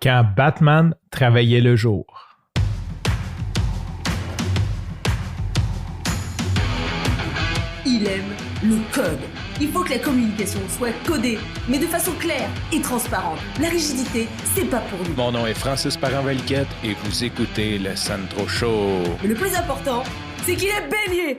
Quand Batman travaillait le jour. Il aime le code. Il faut que la communication soit codée, mais de façon claire et transparente. La rigidité, c'est pas pour nous. Mon nom est Francis Parent-Valquette et vous écoutez le Sandro Show. Mais le plus important, c'est qu'il est bélier.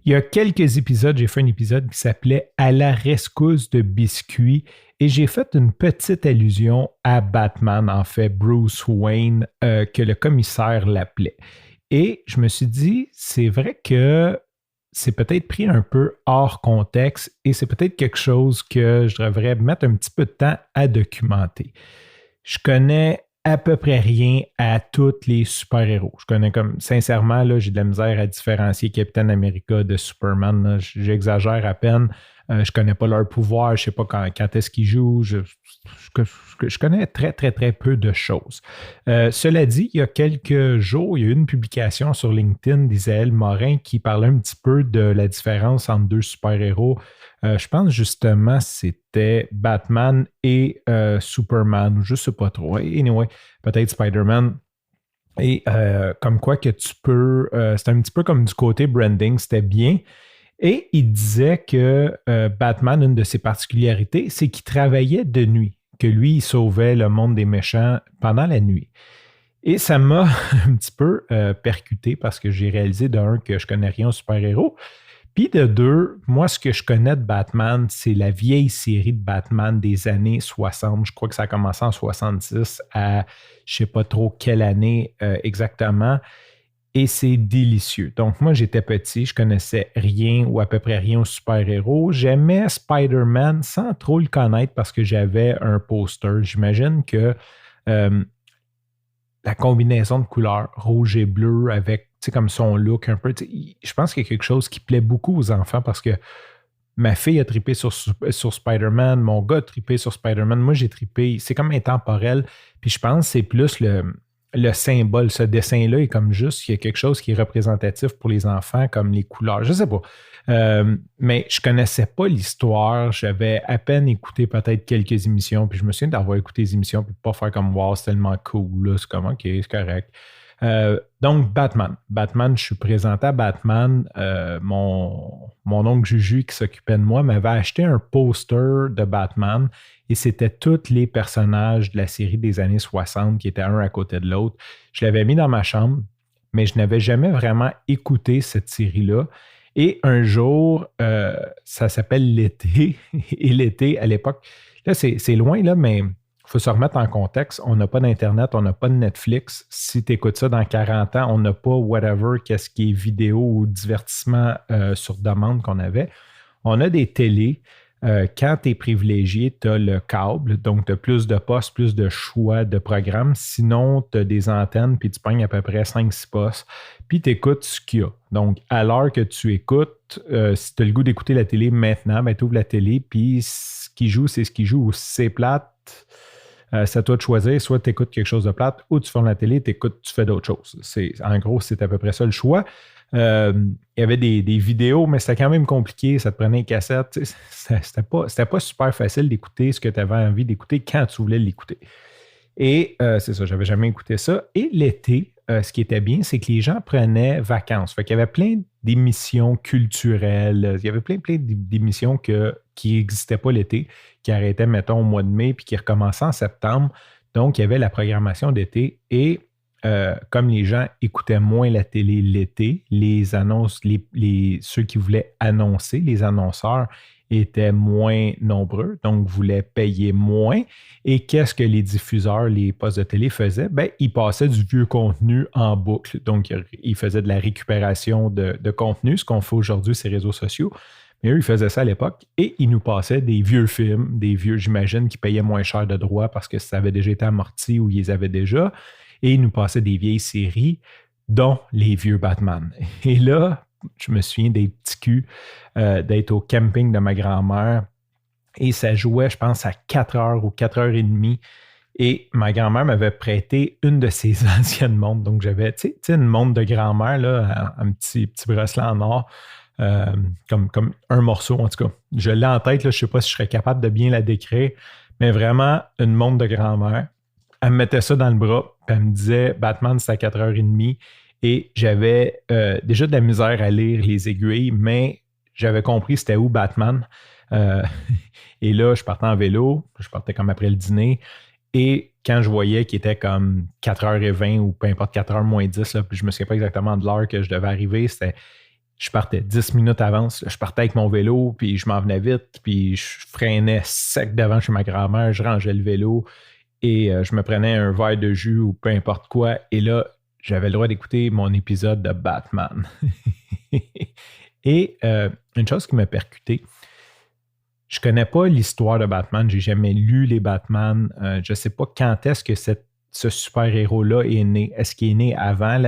Il y a quelques épisodes, j'ai fait un épisode qui s'appelait « À la rescousse de biscuits » et j'ai fait une petite allusion à Batman, en fait, Bruce Wayne, que le commissaire l'appelait. Et je me suis dit, c'est vrai que c'est peut-être pris un peu hors contexte et c'est peut-être quelque chose que je devrais mettre un petit peu de temps à documenter. Je connais à peu près rien à tous les super-héros. Je connais comme, sincèrement, là, j'ai de la misère à différencier Captain America de Superman. Là. J'exagère à peine. Je connais pas leur pouvoir. Je sais pas quand est-ce qu'ils jouent. Je connais très, très, très peu de choses. Cela dit, il y a quelques jours, il y a eu une publication sur LinkedIn d'Isaël Morin qui parlait un petit peu de la différence entre deux super-héros. Je pense justement c'était Batman et Superman, je ne sais pas trop. Anyway, peut-être Spider-Man. Et comme quoi que tu peux... c'était un petit peu comme du côté branding, c'était bien. Et il disait que Batman, une de ses particularités, c'est qu'il travaillait de nuit, que lui, il sauvait le monde des méchants pendant la nuit. Et ça m'a un petit peu percuté parce que j'ai réalisé d'un que je connais rien aux super-héros. Puis de deux, moi, ce que je connais de Batman, c'est la vieille série de Batman des années 60. Je crois que ça a commencé en 66 à je ne sais pas trop quelle année exactement. Et c'est délicieux. Donc, moi, j'étais petit, je connaissais rien ou à peu près rien aux super-héros. J'aimais Spider-Man sans trop le connaître parce que j'avais un poster. J'imagine que la combinaison de couleurs rouge et bleu avec, tu sais, comme son look un peu, je pense qu'il y a quelque chose qui plaît beaucoup aux enfants parce que ma fille a trippé sur Spider-Man, mon gars a trippé sur Spider-Man, moi j'ai trippé, c'est comme intemporel, puis je pense que c'est plus le symbole, ce dessin-là est comme juste, il y a quelque chose qui est représentatif pour les enfants, comme les couleurs, je sais pas. Mais je connaissais pas l'histoire, j'avais à peine écouté peut-être quelques émissions, puis je me souviens d'avoir écouté les émissions, puis de pas faire comme « wow, c'est tellement cool, là. » C'est comme « ok, c'est correct ». Donc, Batman, je suis présenté à Batman. Mon oncle Juju qui s'occupait de moi m'avait acheté un poster de Batman et c'était tous les personnages de la série des années 60 qui étaient un à côté de l'autre. Je l'avais mis dans ma chambre, mais je n'avais jamais vraiment écouté cette série-là. Et un jour, ça s'appelle l'été. Et l'été, à l'époque, là, c'est loin, là, mais il faut se remettre en contexte. On n'a pas d'Internet, on n'a pas de Netflix. Si tu écoutes ça dans 40 ans, on n'a pas whatever, qu'est-ce qui est vidéo ou divertissement sur demande qu'on avait. On a des télés. Quand tu es privilégié, tu as le câble, donc tu as plus de postes, plus de choix de programmes. Sinon, tu as des antennes, puis tu pognes à peu près 5-6 postes, puis tu écoutes ce qu'il y a. Donc, à l'heure que tu écoutes, si tu as le goût d'écouter la télé maintenant, ben, tu ouvres la télé, puis ce qui joue, c'est ce qui joue. Ou si c'est plate, c'est à toi de choisir. Soit tu écoutes quelque chose de plate, ou tu fermes la télé, tu fais d'autres choses. En gros, c'est à peu près ça le choix. Il y avait des vidéos, mais c'était quand même compliqué. Ça te prenait une cassette. C'était pas super facile d'écouter ce que tu avais envie d'écouter quand tu voulais l'écouter. Et c'est ça, j'avais jamais écouté ça. Et l'été, ce qui était bien, c'est que les gens prenaient vacances. Fait qu'il y avait plein d'émissions culturelles. Il y avait plein d'émissions qui n'existaient pas l'été, qui arrêtaient, mettons, au mois de mai, puis qui recommençaient en septembre. Donc, il y avait la programmation d'été et comme les gens écoutaient moins la télé l'été, les annonces, ceux qui voulaient annoncer, les annonceurs étaient moins nombreux, donc voulaient payer moins. Et qu'est-ce que les diffuseurs, les postes de télé faisaient? Ben, ils passaient du vieux contenu en boucle. Donc, ils faisaient de la récupération de contenu, ce qu'on fait aujourd'hui sur les réseaux sociaux. Mais eux, ils faisaient ça à l'époque et ils nous passaient des vieux films, des vieux, j'imagine, qui payaient moins cher de droits parce que ça avait déjà été amorti ou ils les avaient déjà. Et ils nous passaient des vieilles séries, dont les vieux Batman. Et là, je me souviens des petits culs, d'être au camping de ma grand-mère. Et ça jouait, je pense, à 4h ou 4h30. Et ma grand-mère m'avait prêté une de ses anciennes montres. Donc, j'avais, tu sais, une montre de grand-mère, là, un petit bracelet en or, comme un morceau, en tout cas. Je l'ai en tête, là, je ne sais pas si je serais capable de bien la décrire, mais vraiment une montre de grand-mère. elle me mettait ça dans le bras, puis elle me disait Batman, c'est à 4h30. Et j'avais déjà de la misère à lire les aiguilles, mais j'avais compris c'était où Batman. Et là, je partais en vélo, je partais comme après le dîner. Et quand je voyais qu'il était comme 4h20 ou peu importe 4h moins 10, là, puis je ne me souviens pas exactement de l'heure que je devais arriver, je partais 10 minutes avance. Je partais avec mon vélo, puis je m'en venais vite, puis je freinais sec devant chez ma grand-mère, je rangeais le vélo et je me prenais un verre de jus ou peu importe quoi. Et là, j'avais le droit d'écouter mon épisode de Batman. Et une chose qui m'a percuté, je connais pas l'histoire de Batman, j'ai jamais lu les Batman. Je sais pas quand est-ce que ce super-héros-là est né. Est-ce qu'il est né avant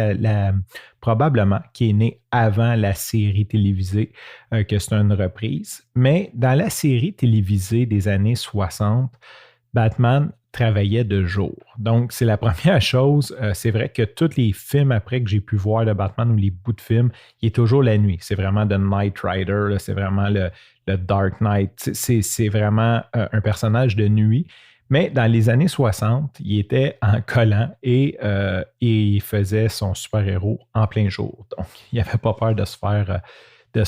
probablement qu'il est né avant la série télévisée, que c'est une reprise. Mais dans la série télévisée des années 60, Batman travaillait de jour. Donc, c'est la première chose. C'est vrai que tous les films après que j'ai pu voir de Batman ou les bouts de films, il est toujours la nuit. C'est vraiment The Knight Rider, là, c'est vraiment le Dark Knight. C'est vraiment un personnage de nuit. Mais dans les années 60, il était en collant et il faisait son super-héros en plein jour. Donc, il n'avait pas peur de se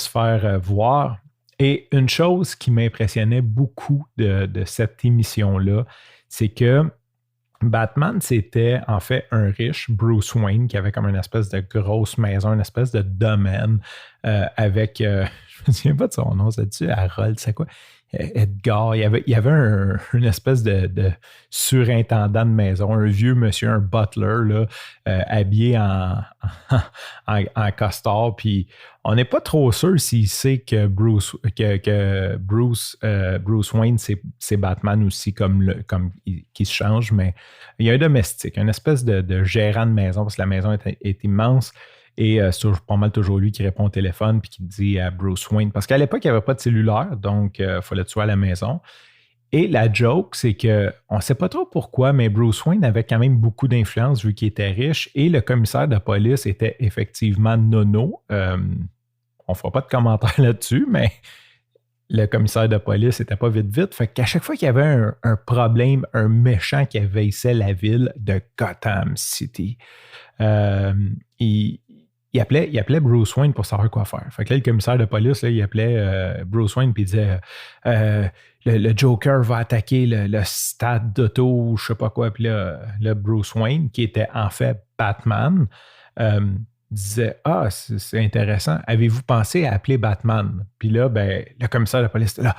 faire voir. Et une chose qui m'impressionnait beaucoup de cette émission-là, c'est que Batman, c'était en fait un riche, Bruce Wayne, qui avait comme une espèce de grosse maison, une espèce de domaine avec, je me souviens pas de son nom, c'est-tu Harold, c'est quoi? Edgar, il y avait une espèce de surintendant de maison, un vieux monsieur, un butler, là, habillé en costard, puis on n'est pas trop sûr s'il sait que Bruce Wayne, c'est Batman aussi, comme qui se change, mais il y a un domestique, une espèce de gérant de maison, parce que la maison est immense. Et c'est pas mal toujours lui qui répond au téléphone puis qui dit à Bruce Wayne. Parce qu'à l'époque, il n'y avait pas de cellulaire, donc il fallait tuer à la maison. Et la joke, c'est qu'on ne sait pas trop pourquoi, mais Bruce Wayne avait quand même beaucoup d'influence vu qu'il était riche. Et le commissaire de police était effectivement nono. On ne fera pas de commentaires là-dessus, mais le commissaire de police n'était pas vite. Fait qu'à chaque fois qu'il y avait un problème, un méchant qui envahissait la ville de Gotham City, il appelait Bruce Wayne pour savoir quoi faire. Fait que là, le commissaire de police, là, il appelait Bruce Wayne et il disait le Joker va attaquer le stade d'auto, je sais pas quoi. Puis là, Bruce Wayne, qui était en fait Batman, disait c'est intéressant. Avez-vous pensé à appeler Batman? Puis là, le commissaire de police était là.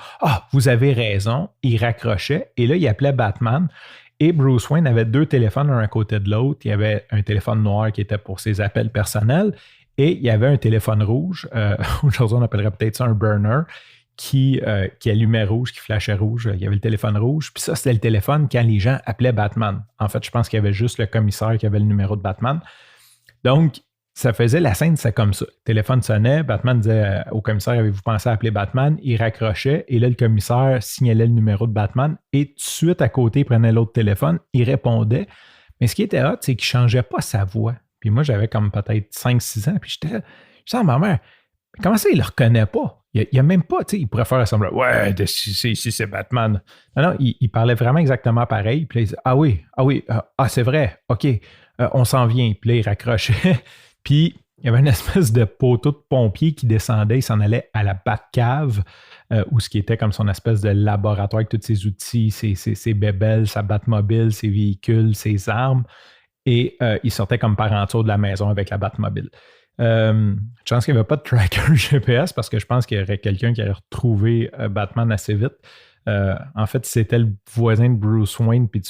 Vous avez raison. Il raccrochait et là, il appelait Batman. Et Bruce Wayne avait 2 téléphones l'un à côté de l'autre. Il y avait un téléphone noir qui était pour ses appels personnels et il y avait un téléphone rouge. Aujourd'hui, on appellerait peut-être ça un burner qui allumait rouge, qui flashait rouge. Il y avait le téléphone rouge. Puis ça, c'était le téléphone quand les gens appelaient Batman. En fait, je pense qu'il y avait juste le commissaire qui avait le numéro de Batman. Donc, ça faisait la scène, c'est comme ça. Le téléphone sonnait, Batman disait au commissaire, avez-vous pensé à appeler Batman? Il raccrochait et là, le commissaire signalait le numéro de Batman et tout de suite à côté, il prenait l'autre téléphone, il répondait. Mais ce qui était hot, c'est qu'il ne changeait pas sa voix. Puis moi, j'avais comme peut-être 5-6 ans, puis j'étais là, je sens ma mère, comment ça, il ne le reconnaît pas? Il n'y a même pas, tu sais, il pourrait faire semblant, ouais, si c'est Batman. Non, il parlait vraiment exactement pareil. Puis là, il disait, c'est vrai, OK, on s'en vient. Puis là, il raccrochait. Puis, il y avait une espèce de poteau de pompier qui descendait, il s'en allait à la Batcave, où ce qui était comme son espèce de laboratoire avec tous ses outils, ses bébelles, sa Batmobile, ses véhicules, ses armes. Et il sortait comme par en dessous de la maison avec la Batmobile. Je pense qu'il n'y avait pas de tracker GPS parce que je pense qu'il y aurait quelqu'un qui aurait retrouvé Batman assez vite. En fait, c'était le voisin de Bruce Wayne, puis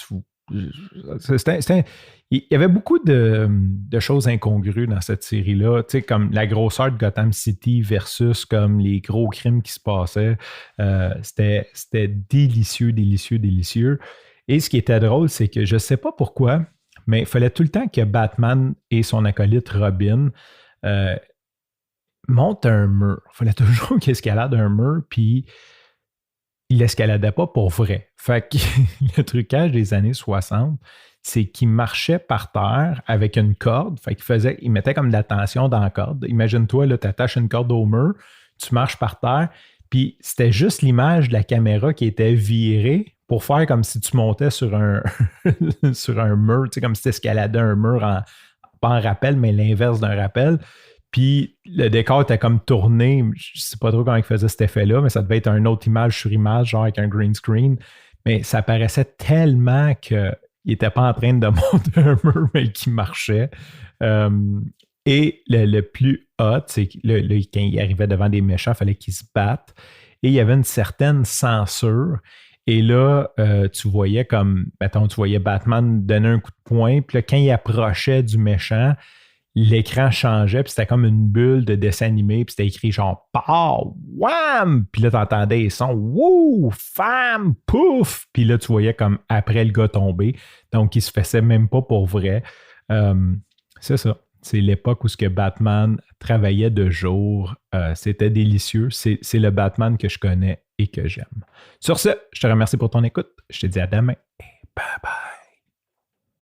il y avait beaucoup de choses incongrues dans cette série-là, tu sais, comme la grosseur de Gotham City versus comme les gros crimes qui se passaient. C'était délicieux. Et ce qui était drôle, c'est que je ne sais pas pourquoi, mais il fallait tout le temps que Batman et son acolyte Robin montent un mur. Il fallait toujours qu'il escalade un mur, puis il l'escaladait pas pour vrai. Fait que le trucage des années 60, c'est qu'il marchait par terre avec une corde. Fait qu'il mettait comme de la tension dans la corde. Imagine-toi, là, tu attaches une corde au mur, tu marches par terre, puis c'était juste l'image de la caméra qui était virée pour faire comme si tu montais sur un, sur un mur, tu sais, comme si tu escaladais un mur, pas en rappel, mais l'inverse d'un rappel. Puis le décor était comme tourné. Je sais pas trop comment il faisait cet effet-là, mais ça devait être une autre image sur image, genre avec un green screen. Mais ça paraissait tellement qu'il n'était pas en train de monter un mur, mais qu'il marchait. Et le plus hot, c'est que quand il arrivait devant des méchants, il fallait qu'ils se battent. Et il y avait une certaine censure. Et là, tu voyais comme, mettons, tu voyais Batman donner un coup de poing. Puis là, quand il approchait du méchant, l'écran changeait. Puis c'était comme une bulle de dessin animé. Puis c'était écrit genre, pow, wham! Puis là, tu entendais les sons, wouh, femme, pouf! Puis là, tu voyais comme après le gars tomber. Donc, il se faisait même pas pour vrai. C'est ça. C'est l'époque où ce que Batman travaillait de jour. C'était délicieux. C'est le Batman que je connais et que j'aime. Sur ce, je te remercie pour ton écoute. Je te dis à demain et bye bye.